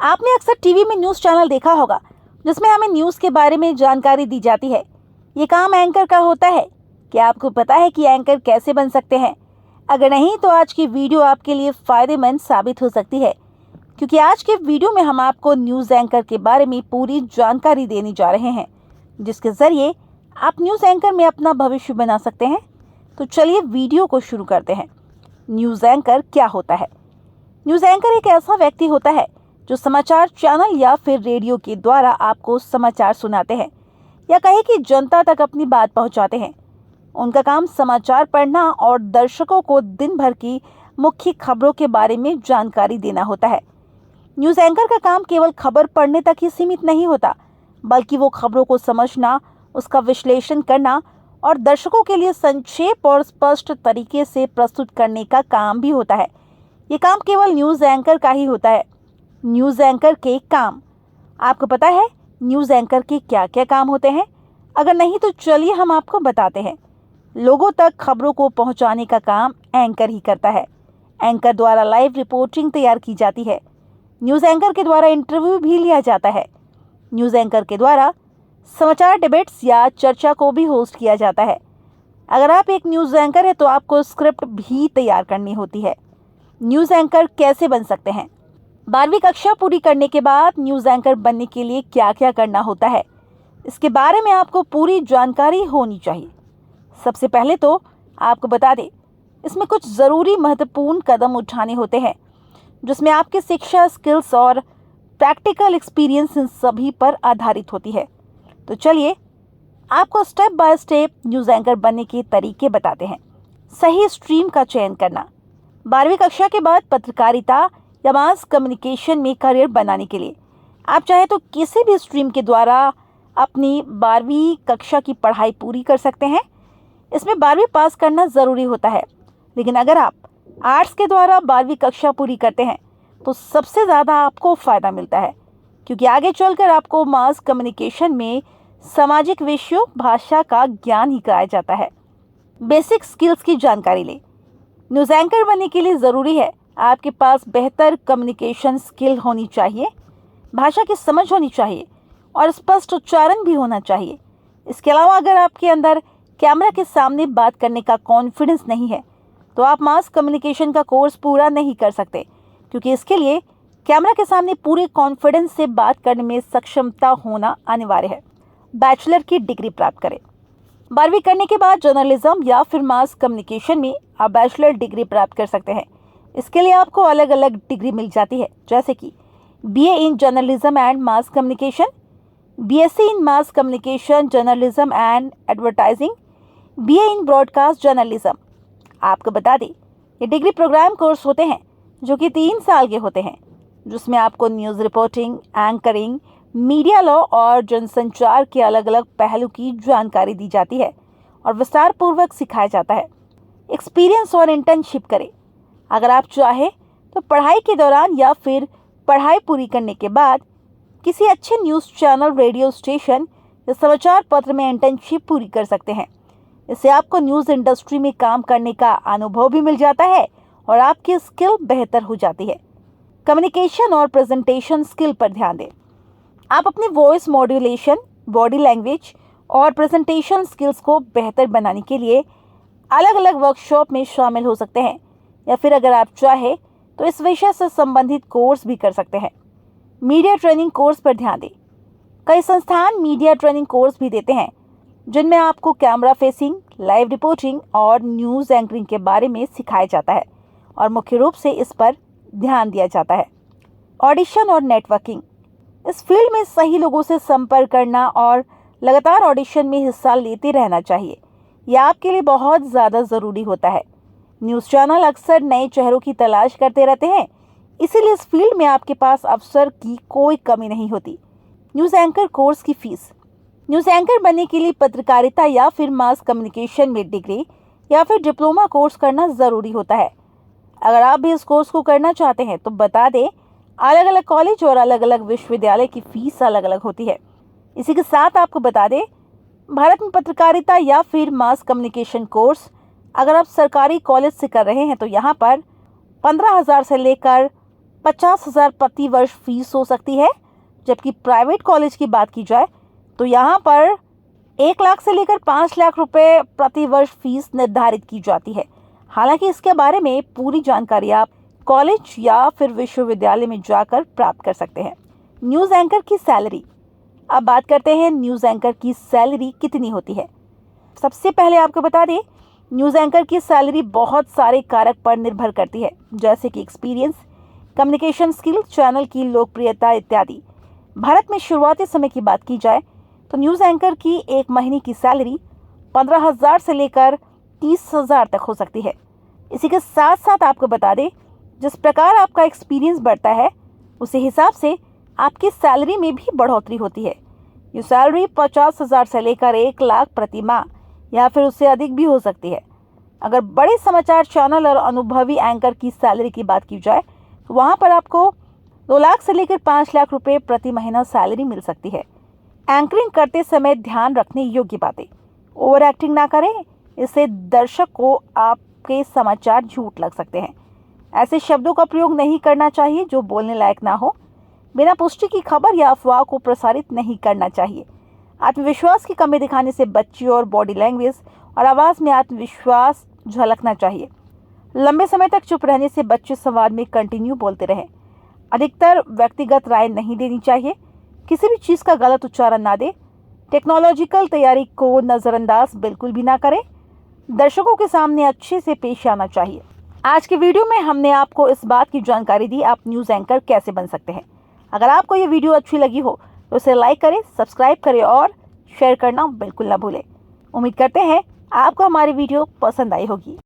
आपने अक्सर टीवी में न्यूज़ चैनल देखा होगा जिसमें हमें न्यूज़ के बारे में जानकारी दी जाती है। ये काम एंकर का होता है। क्या आपको पता है कि एंकर कैसे बन सकते हैं? अगर नहीं तो आज की वीडियो आपके लिए फ़ायदेमंद साबित हो सकती है, क्योंकि आज के वीडियो में हम आपको न्यूज़ एंकर के बारे में पूरी जानकारी देने जा रहे हैं, जिसके ज़रिए आप न्यूज़ एंकर में अपना भविष्य बना सकते हैं। तो चलिए वीडियो को शुरू करते हैं। न्यूज़ एंकर क्या होता है? न्यूज़ एंकर एक ऐसा व्यक्ति होता है जो समाचार चैनल या फिर रेडियो के द्वारा आपको समाचार सुनाते हैं या कहे कि जनता तक अपनी बात पहुंचाते हैं। उनका काम समाचार पढ़ना और दर्शकों को दिन भर की मुख्य खबरों के बारे में जानकारी देना होता है। न्यूज़ एंकर का काम केवल खबर पढ़ने तक ही सीमित नहीं होता, बल्कि वो खबरों को समझना, उसका विश्लेषण करना और दर्शकों के लिए संक्षेप और स्पष्ट तरीके से प्रस्तुत करने का काम भी होता है। ये काम केवल न्यूज़ एंकर का ही होता है। न्यूज़ एंकर के काम, आपको पता है न्यूज़ एंकर के क्या क्या काम होते हैं? अगर नहीं तो चलिए हम आपको बताते हैं। लोगों तक खबरों को पहुंचाने का काम एंकर ही करता है। एंकर द्वारा लाइव रिपोर्टिंग तैयार की जाती है। न्यूज़ एंकर के द्वारा इंटरव्यू भी लिया जाता है। न्यूज़ एंकर के द्वारा समाचार डिबेट्स या चर्चा को भी होस्ट किया जाता है। अगर आप एक न्यूज़ एंकर है तो आपको स्क्रिप्ट भी तैयार करनी होती है। न्यूज़ एंकर कैसे बन सकते हैं? 12वीं कक्षा पूरी करने के बाद न्यूज़ एंकर बनने के लिए क्या क्या करना होता है, इसके बारे में आपको पूरी जानकारी होनी चाहिए। सबसे पहले तो आपको बता दें, इसमें कुछ ज़रूरी महत्वपूर्ण कदम उठाने होते हैं, जिसमें आपकी शिक्षा, स्किल्स और प्रैक्टिकल एक्सपीरियंस इन सभी पर आधारित होती है। तो चलिए आपको step by step news anchor बनने के तरीके बताते हैं। सही स्ट्रीम का चयन करना। 12वीं कक्षा के बाद पत्रकारिता या मास कम्युनिकेशन में करियर बनाने के लिए आप चाहे तो किसी भी स्ट्रीम के द्वारा अपनी 12वीं कक्षा की पढ़ाई पूरी कर सकते हैं। इसमें 12वीं पास करना ज़रूरी होता है, लेकिन अगर आप आर्ट्स के द्वारा 12वीं कक्षा पूरी करते हैं तो सबसे ज़्यादा आपको फ़ायदा मिलता है, क्योंकि आगे चलकर आपको मास कम्युनिकेशन में सामाजिक विषयों, भाषा का ज्ञान ही कराया जाता है। बेसिक स्किल्स की जानकारी लें। न्यूज़ एंकर बनने के लिए ज़रूरी है आपके पास बेहतर कम्युनिकेशन स्किल होनी चाहिए, भाषा की समझ होनी चाहिए और स्पष्ट उच्चारण भी होना चाहिए। इसके अलावा अगर आपके अंदर कैमरा के सामने बात करने का कॉन्फिडेंस नहीं है तो आप मास कम्युनिकेशन का कोर्स पूरा नहीं कर सकते, क्योंकि इसके लिए कैमरा के सामने पूरे कॉन्फिडेंस से बात करने में सक्षमता होना अनिवार्य है। बैचलर की डिग्री प्राप्त करें। 12वीं करने के बाद जर्नलिज्म या फिर मास कम्युनिकेशन में आप बैचलर डिग्री प्राप्त कर सकते हैं। इसके लिए आपको अलग अलग डिग्री मिल जाती है, जैसे कि BA in journalism and mass communication, BSc in mass communication, journalism and advertising, BA in broadcast journalism. आपको बता दें, ये डिग्री प्रोग्राम कोर्स होते हैं जो कि 3 साल के होते हैं, जिसमें आपको news reporting, anchoring, media law और जनसंचार के अलग अलग पहलू की जानकारी दी जाती है और विस्तार पूर्वक सिखाया जाता है। एक्सपीरियंस और इंटर्नशिप करें। अगर आप चाहें तो पढ़ाई के दौरान या फिर पढ़ाई पूरी करने के बाद किसी अच्छे न्यूज़ चैनल, रेडियो स्टेशन या समाचार पत्र में इंटर्नशिप पूरी कर सकते हैं। इससे आपको न्यूज़ इंडस्ट्री में काम करने का अनुभव भी मिल जाता है और आपकी स्किल बेहतर हो जाती है। कम्युनिकेशन और प्रेजेंटेशन स्किल पर ध्यान दें। आप अपनी वॉइस मॉड्यूलेशन, बॉडी लैंग्वेज और प्रेजेंटेशन स्किल्स को बेहतर बनाने के लिए अलग अलग वर्कशॉप में शामिल हो सकते हैं, या फिर अगर आप चाहे तो इस विषय से संबंधित कोर्स भी कर सकते हैं। मीडिया ट्रेनिंग कोर्स पर ध्यान दें। कई संस्थान मीडिया ट्रेनिंग कोर्स भी देते हैं, जिनमें आपको कैमरा फेसिंग, लाइव रिपोर्टिंग और न्यूज़ एंकरिंग के बारे में सिखाया जाता है और मुख्य रूप से इस पर ध्यान दिया जाता है। ऑडिशन और नेटवर्किंग। इस फील्ड में सही लोगों से संपर्क करना और लगातार ऑडिशन में हिस्सा लेते रहना चाहिए। यह आपके लिए बहुत ज़्यादा ज़रूरी होता है। न्यूज़ चैनल अक्सर नए चेहरों की तलाश करते रहते हैं, इसीलिए इस फील्ड में आपके पास अवसर की कोई कमी नहीं होती। न्यूज़ एंकर कोर्स की फीस। न्यूज़ एंकर बनने के लिए पत्रकारिता या फिर मास कम्युनिकेशन में डिग्री या फिर डिप्लोमा कोर्स करना ज़रूरी होता है। अगर आप भी इस कोर्स को करना चाहते हैं तो बता दें, अलग अलग कॉलेज और अलग अलग विश्वविद्यालय की फीस अलग अलग होती है। इसी के साथ आपको बता दें, भारत में पत्रकारिता या फिर मास कम्युनिकेशन कोर्स अगर आप सरकारी कॉलेज से कर रहे हैं तो यहाँ पर 15,000 से लेकर 50,000 प्रति वर्ष फीस हो सकती है। जबकि प्राइवेट कॉलेज की बात की जाए तो यहाँ पर 1 लाख से लेकर 5 लाख रुपए प्रति वर्ष फीस निर्धारित की जाती है। हालांकि इसके बारे में पूरी जानकारी आप कॉलेज या फिर विश्वविद्यालय में जाकर प्राप्त कर सकते हैं। न्यूज़ एंकर की सैलरी। अब बात करते हैं न्यूज़ एंकर की सैलरी कितनी होती है। सबसे पहले आपको बता दें, न्यूज़ एंकर की सैलरी बहुत सारे कारक पर निर्भर करती है, जैसे कि एक्सपीरियंस, कम्युनिकेशन स्किल, चैनल की लोकप्रियता इत्यादि। भारत में शुरुआती समय की बात की जाए तो न्यूज़ एंकर की एक महीने की सैलरी 15,000 से लेकर 30,000 तक हो सकती है। इसी के साथ साथ आपको बता दें, जिस प्रकार आपका एक्सपीरियंस बढ़ता है उसी हिसाब से आपकी सैलरी में भी बढ़ोतरी होती है। ये सैलरी 50,000 से लेकर 1 लाख प्रति माह या फिर उससे अधिक भी हो सकती है। अगर बड़े समाचार चैनल और अनुभवी एंकर की सैलरी की बात की जाए तो वहाँ पर आपको 2 लाख से लेकर 5 लाख रुपए प्रति महीना सैलरी मिल सकती है। एंकरिंग करते समय ध्यान रखने योग्य बातें। ओवर एक्टिंग ना करें, इससे दर्शक को आपके समाचार झूठ लग सकते हैं। ऐसे शब्दों का प्रयोग नहीं करना चाहिए जो बोलने लायक ना हो। बिना पुष्टि की खबर या अफवाह को प्रसारित नहीं करना चाहिए। आत्मविश्वास की कमी दिखाने से बच्चे और बॉडी लैंग्वेज और आवाज़ में आत्मविश्वास झलकना चाहिए। लंबे समय तक चुप रहने से बच्चे संवाद में कंटिन्यू बोलते रहें। अधिकतर व्यक्तिगत राय नहीं देनी चाहिए। किसी भी चीज़ का गलत उच्चारण ना दें। टेक्नोलॉजिकल तैयारी को नज़रअंदाज बिल्कुल भी ना करें। दर्शकों के सामने अच्छे से पेश आना चाहिए। आज के वीडियो में हमने आपको इस बात की जानकारी दी आप न्यूज़ एंकर कैसे बन सकते हैं। अगर आपको ये वीडियो अच्छी लगी हो तो इसे लाइक करें, सब्सक्राइब करें और शेयर करना बिल्कुल ना भूलें। उम्मीद करते हैं आपको हमारी वीडियो पसंद आई होगी।